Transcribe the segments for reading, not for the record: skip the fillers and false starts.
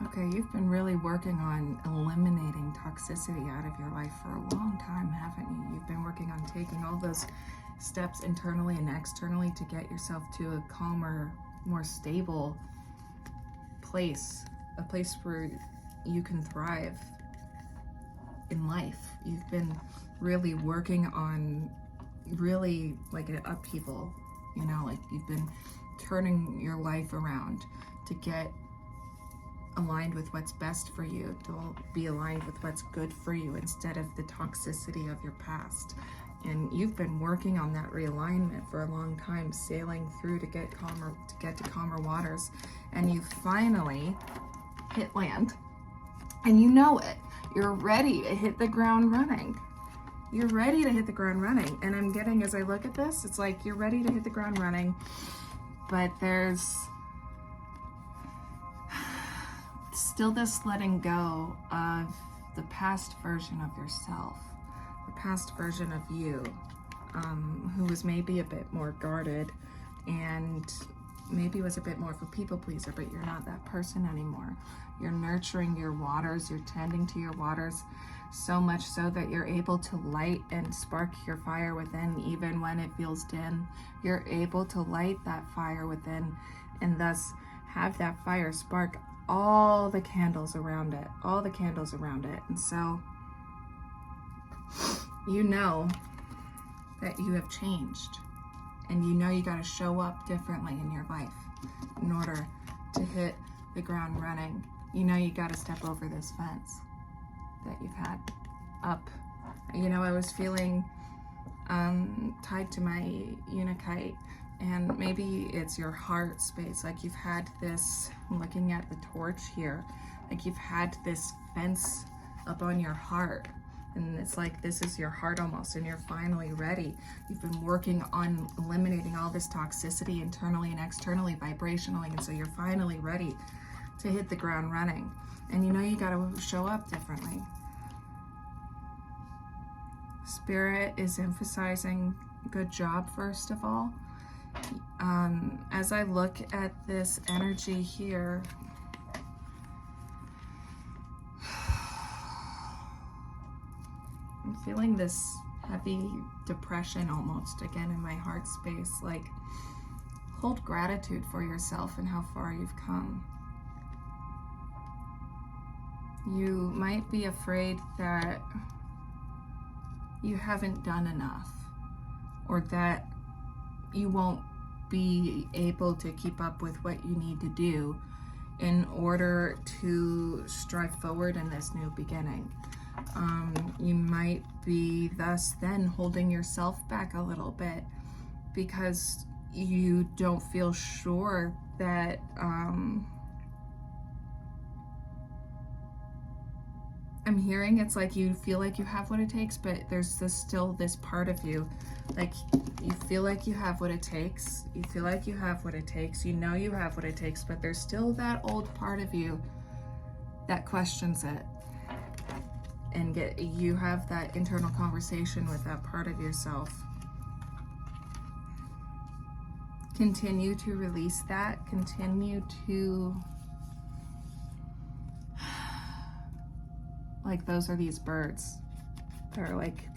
Okay, you've been really working on eliminating toxicity out of your life for a long time, haven't you? You've been working on taking all those steps internally and externally to get yourself to a calmer, more stable place, a place where you can thrive in life. You've been really working on really like an upheaval, you know, like you've been turning your life around to get aligned with what's best for you, to be aligned with what's good for you instead of the toxicity of your past. And you've been working on that realignment for a long time, sailing through to get to calmer waters, and you finally hit land. And you know it. You're ready to hit the ground running. You're ready to hit the ground running. And I'm getting, as I look at this, it's like you're ready to hit the ground running, but there's still this letting go of the past version of yourself, the past version of you, who was maybe a bit more guarded and maybe was a bit more of a people pleaser, but you're not that person anymore. You're nurturing your waters, you're tending to your waters so much so that you're able to light and spark your fire within even when it feels dim. You're able to light that fire within and thus have that fire spark all the candles around it, And so you know that you have changed, and you know you got to show up differently in your life in order to hit the ground running. You know you got to step over this fence that you've had up. You know, I was feeling tied to my unikite, and maybe it's your heart space. Like you've had this, I'm looking at the torch here, like you've had this fence up on your heart, and it's like this is your heart almost, and you're finally ready. You've been working on eliminating all this toxicity internally and externally, vibrationally, and so you're finally ready to hit the ground running. And you know you got to show up differently. Spirit is emphasizing good job, first of all. As I look at this energy here, I'm feeling this heavy depression almost again in my heart space. Like, hold gratitude for yourself and how far you've come. You might be afraid that you haven't done enough, or that you won't be able to keep up with what you need to do in order to strive forward in this new beginning. You might be thus then holding yourself back a little bit because you don't feel sure that I'm hearing it's like you feel like you have what it takes, but there's still this part of you, like you feel like you have what it takes, you feel like you have what it takes, you know you have what it takes, but there's still that old part of you that questions it. And you have that internal conversation with that part of yourself. Continue to release that, continue to, like those are these birds. They're like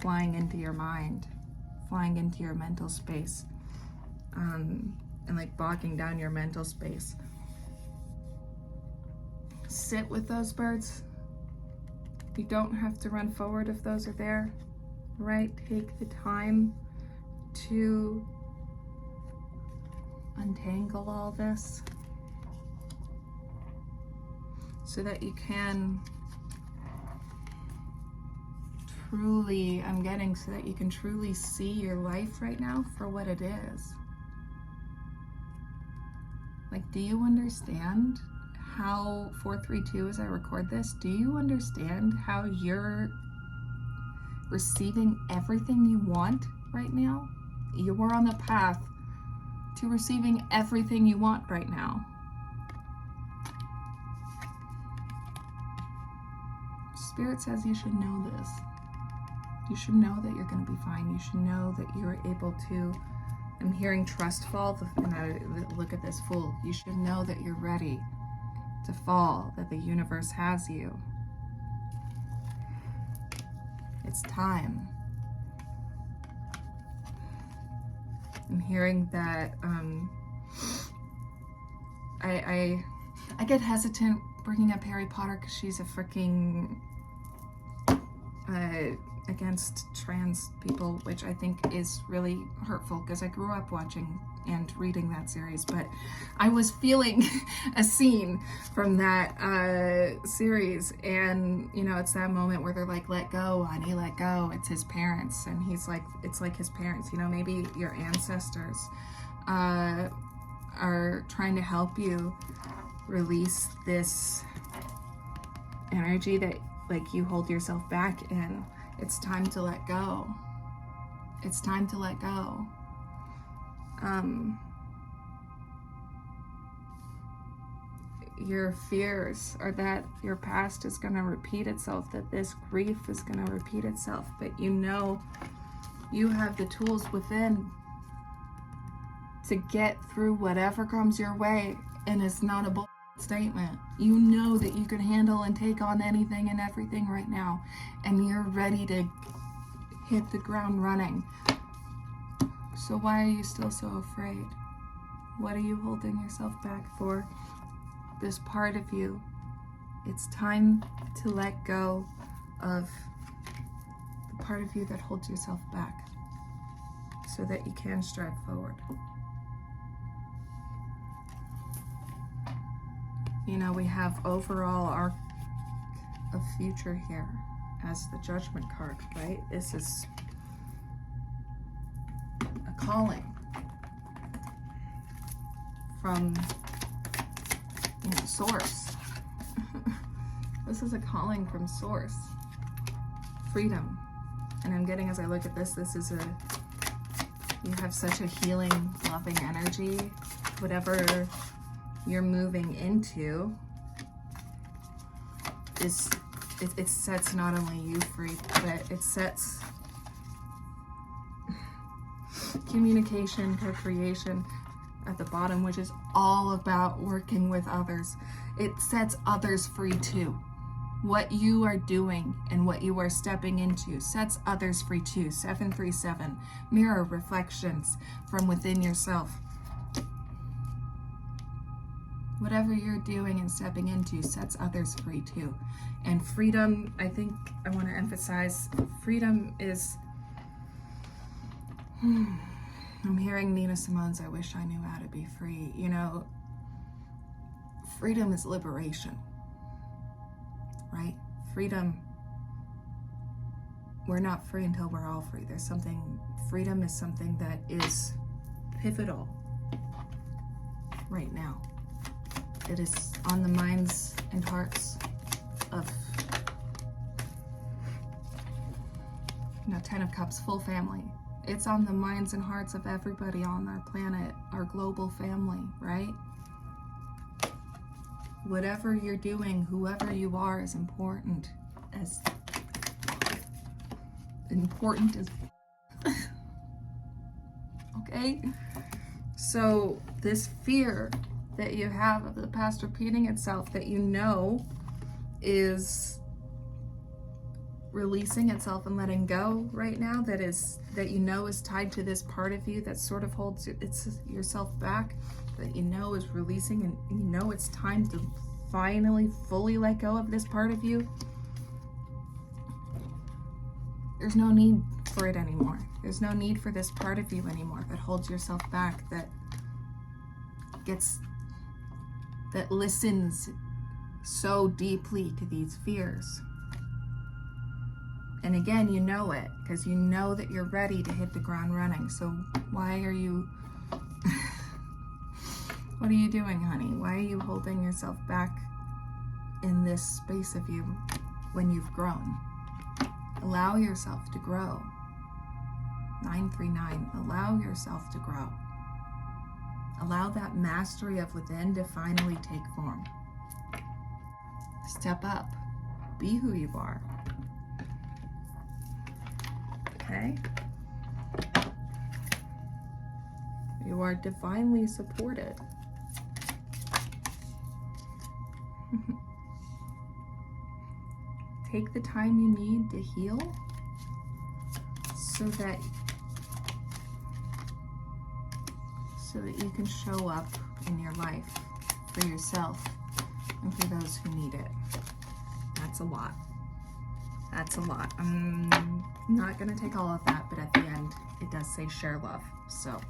flying into your mind, flying into your mental space, and like bogging down your mental space. Sit with those birds. You don't have to run forward if those are there, right? Take the time to untangle all this so that you can truly, so that you can truly see your life right now for what it is. Like, do you understand how 432, as I record this, do you understand how you're receiving everything you want right now? You are on the path to receiving everything you want right now. Spirit says you should know this. You should know that you're going to be fine. You should know that you're able to, I'm hearing trust fall, and I look at this Fool. You should know that you're ready to fall, that the universe has you. It's time. I'm hearing that I get hesitant bringing up Harry Potter because she's a freaking against trans people, which I think is really hurtful because I grew up watching and reading that series, but I was feeling a scene from that series, and you know, it's that moment where they're like, let go, honey, let go. It's his parents, and he's like, it's like his parents, you know, maybe your ancestors are trying to help you release this energy that like you hold yourself back in. It's time to let go. It's time to let go. Your fears are that your past is going to repeat itself, that this grief is going to repeat itself, but you know you have the tools within to get through whatever comes your way, and it's not a bull statement. You know that you can handle and take on anything and everything right now, and you're ready to hit the ground running. So why are you still so afraid? What are you holding yourself back for? This part of you, it's time to let go of the part of you that holds yourself back so that you can stride forward. You know, we have overall arc of future here as the Judgment card, right? This is a calling from, you know, source. This is a calling from source. Freedom. And I'm getting, as I look at this is you have such a healing, loving energy. Whatever you're moving into is, it sets not only you free, but it sets communication, co-creation at the bottom, which is all about working with others. It sets others free too. What you are doing and what you are stepping into sets others free too. 737, mirror reflections from within yourself. Whatever you're doing and stepping into sets others free too. And freedom, I think I want to emphasize, freedom is, I'm hearing Nina Simone's I Wish I Knew How to Be Free. You know, freedom is liberation, right? Freedom, we're not free until we're all free. There's something, freedom is something that is pivotal right now. It is on the minds and hearts of, you know, 10 of Cups, full family. It's on the minds and hearts of everybody on our planet, our global family, right? Whatever you're doing, whoever you are, is important as okay? So this fear that you have of the past repeating itself, that you know is releasing itself and letting go right now, that you know is tied to this part of you that sort of holds yourself back, that you know is releasing, and you know it's time to finally fully let go of this part of you. There's no need for it anymore. There's no need for this part of you anymore that holds yourself back, that listens so deeply to these fears. And again, you know it, because you know that you're ready to hit the ground running. So why are you, what are you doing, honey? Why are you holding yourself back in this space of you when you've grown? Allow yourself to grow. 939, allow yourself to grow. Allow that mastery of within to finally take form. Step up. Be who you are. Okay? You are divinely supported. Take the time you need to heal so that you can show up in your life for yourself and for those who need it. That's a lot. That's a lot. I'm not going to take all of that, but at the end, it does say share love. So,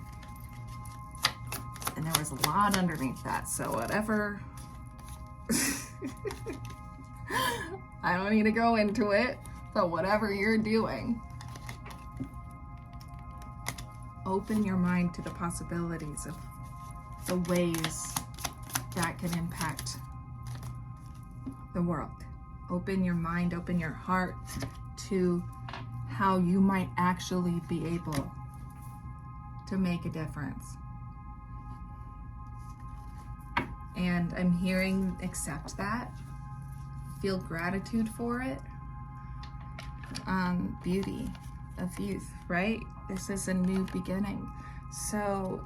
and there was a lot underneath that. So whatever, I don't need to go into it, but whatever you're doing, open your mind to the possibilities of the ways that can impact the world. Open your mind, open your heart to how you might actually be able to make a difference. And I'm hearing accept that, feel gratitude for it. Beauty of youth, right? This is a new beginning. So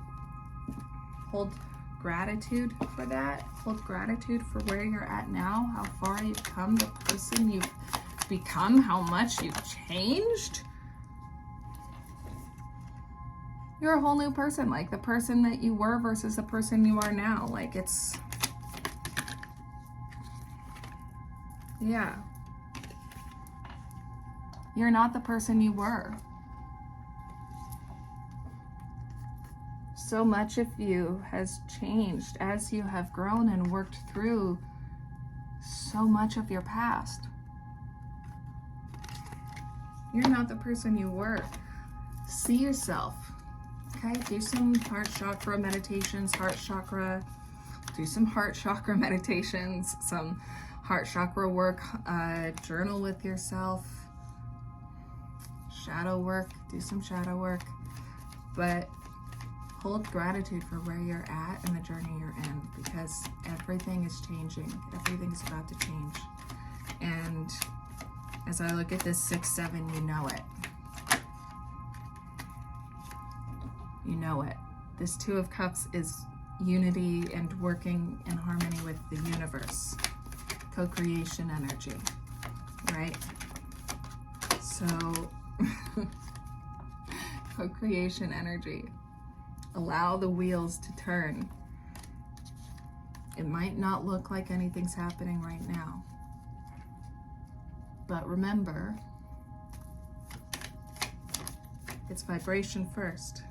hold gratitude for that. Hold gratitude for where you're at now, how far you've come, the person you've become, how much you've changed. You're a whole new person, like the person that you were versus the person you are now. Like it's, yeah. You're not the person you were. So much of you has changed as you have grown and worked through so much of your past. You're not the person you were. See yourself. Okay, do some heart chakra meditations, do some heart chakra meditations, some heart chakra work, journal with yourself, shadow work, do some shadow work, but hold gratitude for where you're at and the journey you're in, because everything is changing. Everything's about to change. And as I look at this 6-7, you know it. You know it. This 2 of Cups is unity and working in harmony with the universe. Co-creation energy, right? So, co-creation energy. Allow the wheels to turn. It might not look like anything's happening right now, but remember, it's vibration first.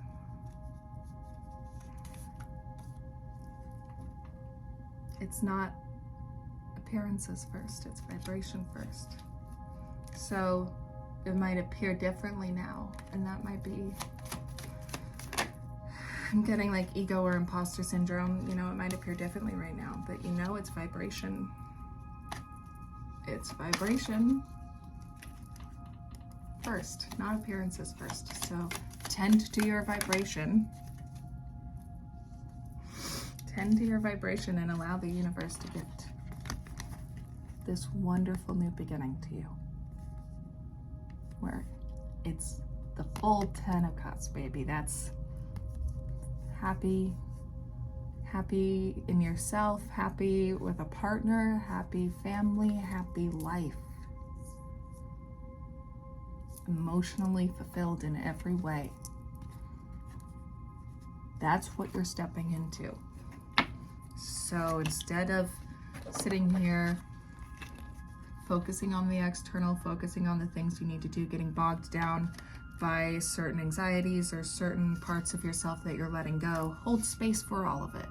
It's not appearances first, it's vibration first. So it might appear differently now, and that might be, I'm getting like ego or imposter syndrome. You know, it might appear differently right now, but you know it's vibration. It's vibration first, not appearances first. So tend to your vibration. Tend to your vibration and allow the universe to gift this wonderful new beginning to you, where it's the full 10 of Cups, baby. That's happy in yourself, happy with a partner, happy family, happy life. Emotionally fulfilled in every way. That's what you're stepping into. So instead of sitting here focusing on the external, focusing on the things you need to do, getting bogged down by certain anxieties or certain parts of yourself that you're letting go, hold space for all of it.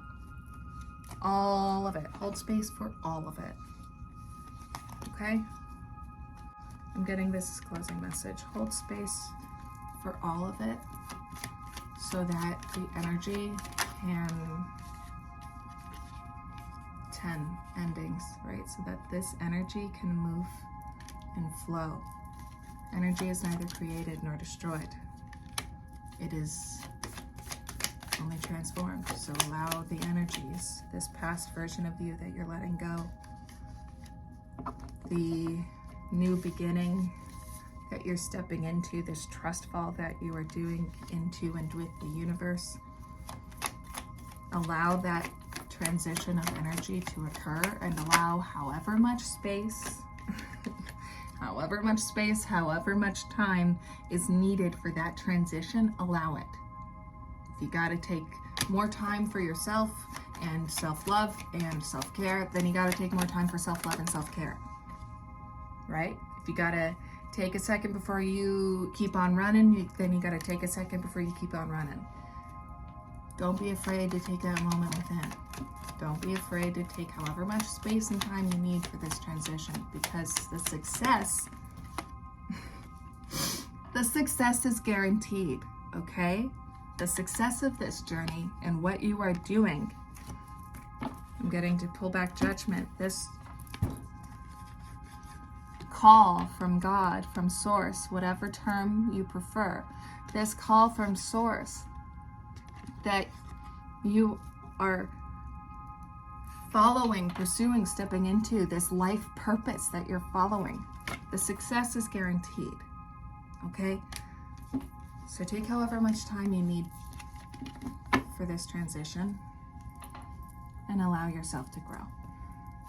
All of it. Hold space for all of it. Okay? I'm getting this closing message. Hold space for all of it so that the energy can 10 endings, right? So that this energy can move and flow. Energy is neither created nor destroyed. It is only transformed. So allow the energies, this past version of you that you're letting go, the new beginning that you're stepping into, this trust fall that you are doing into and with the universe, allow that transition of energy to occur, and allow however much space, however much time is needed for that transition, allow it. If you got to take more time for yourself and self-love and self-care, then you got to take more time for self-love and self-care, right? If you got to take a second before you keep on running, then you got to take a second before you keep on running. Don't be afraid to take that moment within. Don't be afraid to take however much space and time you need for this transition, because the success is guaranteed, okay? The success of this journey and what you are doing. I'm getting to pull back judgment. This call from God, from Source, whatever term you prefer, this call from Source that you are following, pursuing, stepping into, this life purpose that you're following, the success is guaranteed, okay? So take however much time you need for this transition and allow yourself to grow,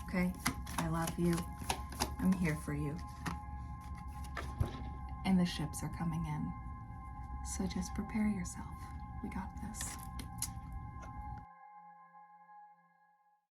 okay? I love you. I'm here for you. And the ships are coming in. So just prepare yourself. We got this.